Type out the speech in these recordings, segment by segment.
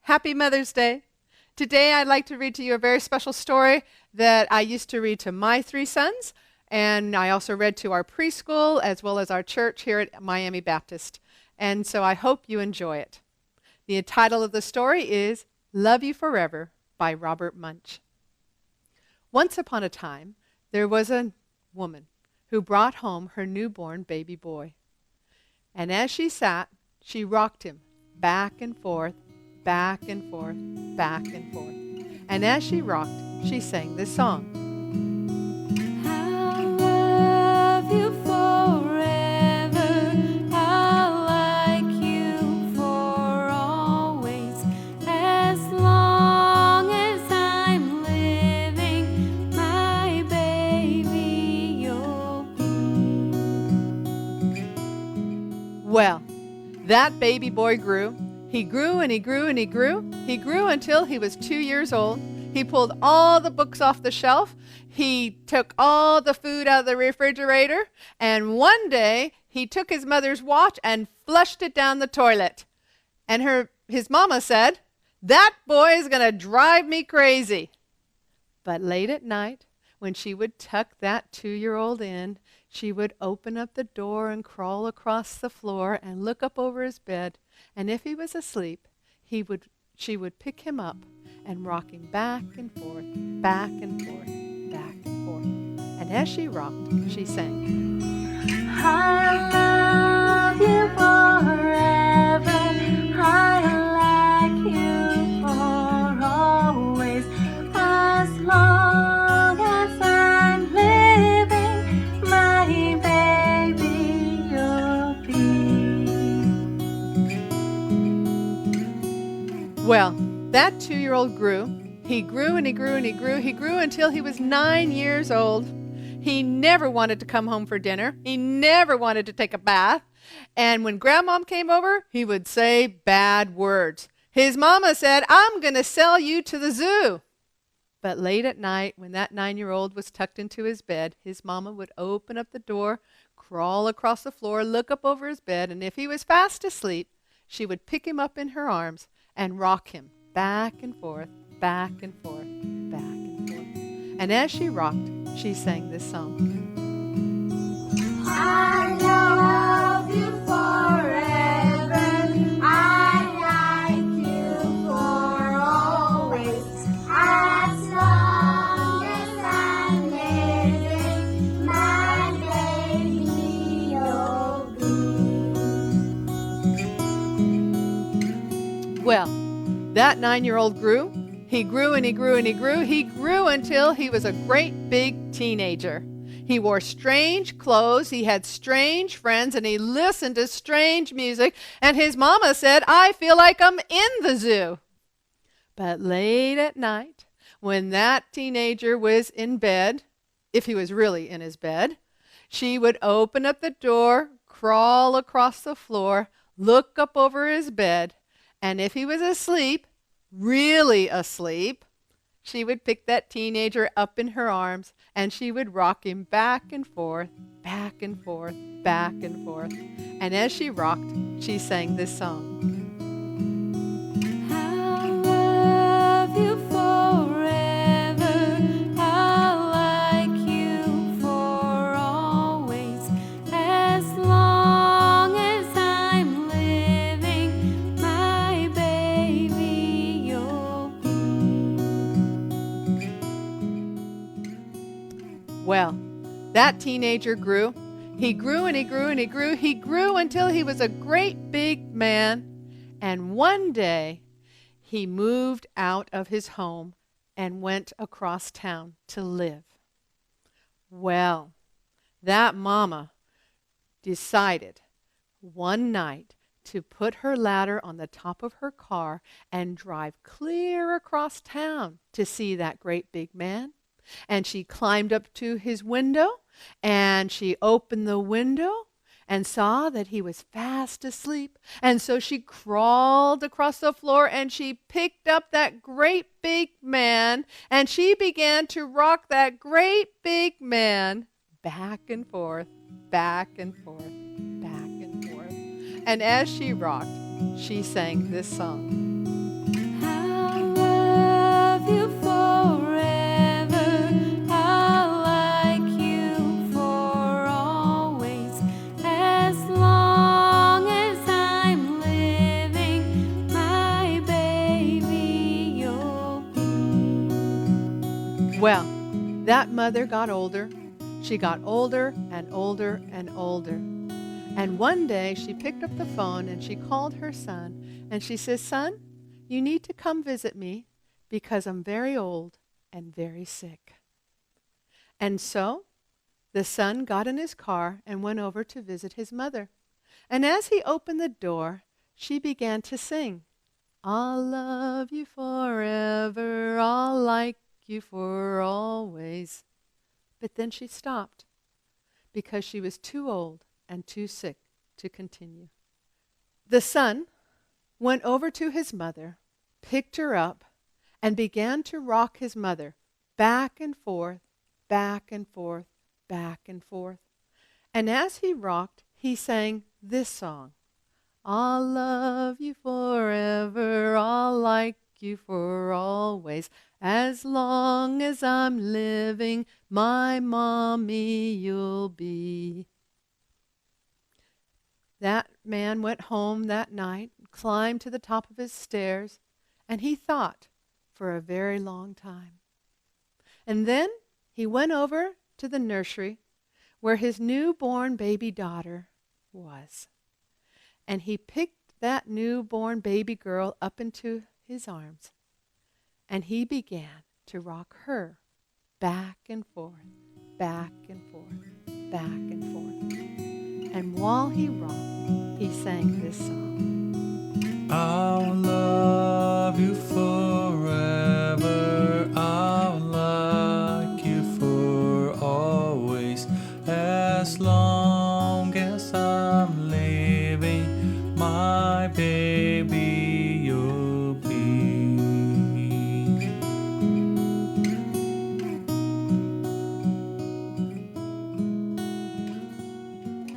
Happy Mother's Day. Today I'd like to read to you a very special story that I used to read to my three sons, and I also read to our preschool as well as our church here at Miami Baptist. And so I hope you enjoy it. The title of the story is Love You Forever by Robert Munsch. Once upon a time, there was a woman who brought home her newborn baby boy. And as she sat, she rocked him back and forth, back and forth, back and forth. And as she rocked, she sang this song. I'll love you forever. I'll like you for always. As long as I'm living, my baby, you'll be. Well, that baby boy grew. He grew and he grew and he grew. He grew until he was 2 years old. He pulled all the books off the shelf. He took all the food out of the refrigerator. And one day, he took his mother's watch and flushed it down the toilet. And his mama said, "That boy is going to drive me crazy." But late at night, when she would tuck that 2-year-old in, she would open up the door and crawl across the floor and look up over his bed. And if he was asleep, she would pick him up and rock him back and forth, back and forth, back and forth. And as she rocked, she sang, I'll love you forever. I'll like you for always. As long as I'm living, my baby, you'll be. Well, that 2-year-old grew. He grew and he grew and he grew. He grew until he was 9 years old. He never wanted to come home for dinner. He never wanted to take a bath. And when Grandmom came over, he would say bad words. His mama said, "I'm going to sell you to the zoo." But late at night, when that 9-year-old was tucked into his bed, his mama would open up the door, crawl across the floor, look up over his bed, and if he was fast asleep, she would pick him up in her arms and rock him back and forth, back and forth, back and forth. And as she rocked, she sang this song. I love you forever. I like you for always. As long as I'm living, my baby, you'll be. Well, that 9-year-old grew. He grew and he grew and he grew. He grew until he was a great big teenager. He wore strange clothes, he had strange friends, and he listened to strange music. And his mama said, "I feel like I'm in the zoo." But late at night, when that teenager was in bed, if he was really in his bed, she would open up the door, crawl across the floor, look up over his bed, and if he was asleep, really asleep, she would pick that teenager up in her arms and she would rock him back and forth, back and forth, back and forth. And as she rocked, she sang this song. I'll love you forever. I'll like you for always. As long as I'm living, my baby, you'll be. Well, that teenager grew. He grew and he grew and he grew. He grew until he was a great big man. And one day, he moved out of his home and went across town to live. Well, that mama decided one night to put her ladder on the top of her car and drive clear across town to see that great big man. And she climbed up to his window, and she opened the window and saw that he was fast asleep. And so she crawled across the floor, and she picked up that great big man, and she began to rock that great big man back and forth, back and forth, back and forth. And as she rocked, she sang this song. Well, that mother got older. She got older and older and older. And one day she picked up the phone and she called her son and she says, "Son, you need to come visit me because I'm very old and very sick." And so the son got in his car and went over to visit his mother. And as he opened the door, she began to sing, "I'll love you forever, I'll like you for always." But then she stopped because she was too old and too sick to continue. The son went over to his mother, picked her up, and began to rock his mother back and forth, back and forth, back and forth. And as he rocked, he sang this song, "I'll love you forever, I'll like you for always. As long as I'm living, my mommy you'll be." That man went home that night, climbed to the top of his stairs, and he thought for a very long time. And then he went over to the nursery where his newborn baby daughter was. And he picked that newborn baby girl up into his arms, and he began to rock her back and forth, back and forth, back and forth. And while he rocked, he sang this song. I'll love you forever, I'll like you for always. As long as I'm living, my baby you'll be.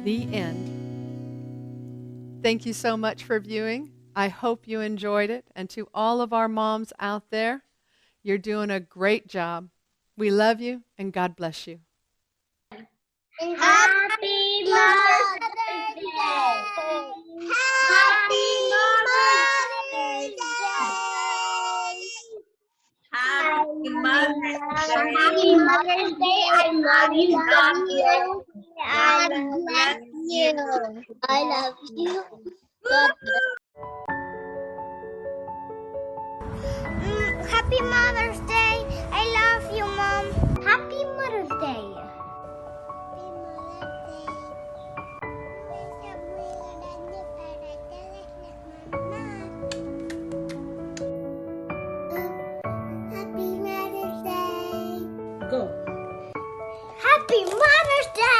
The end. Thank you so much for viewing. I hope you enjoyed it. And to all of our moms out there, you're doing a great job. We love you and God bless you. Happy Mother's Day! Happy Mother's Day! Happy Mother's Day. Happy Mother's Day! I love you. God bless you. I love you. God bless you. Happy Mother's Day! I love you, Mom. Happy Mother's Day! Go. Happy Mother's Day!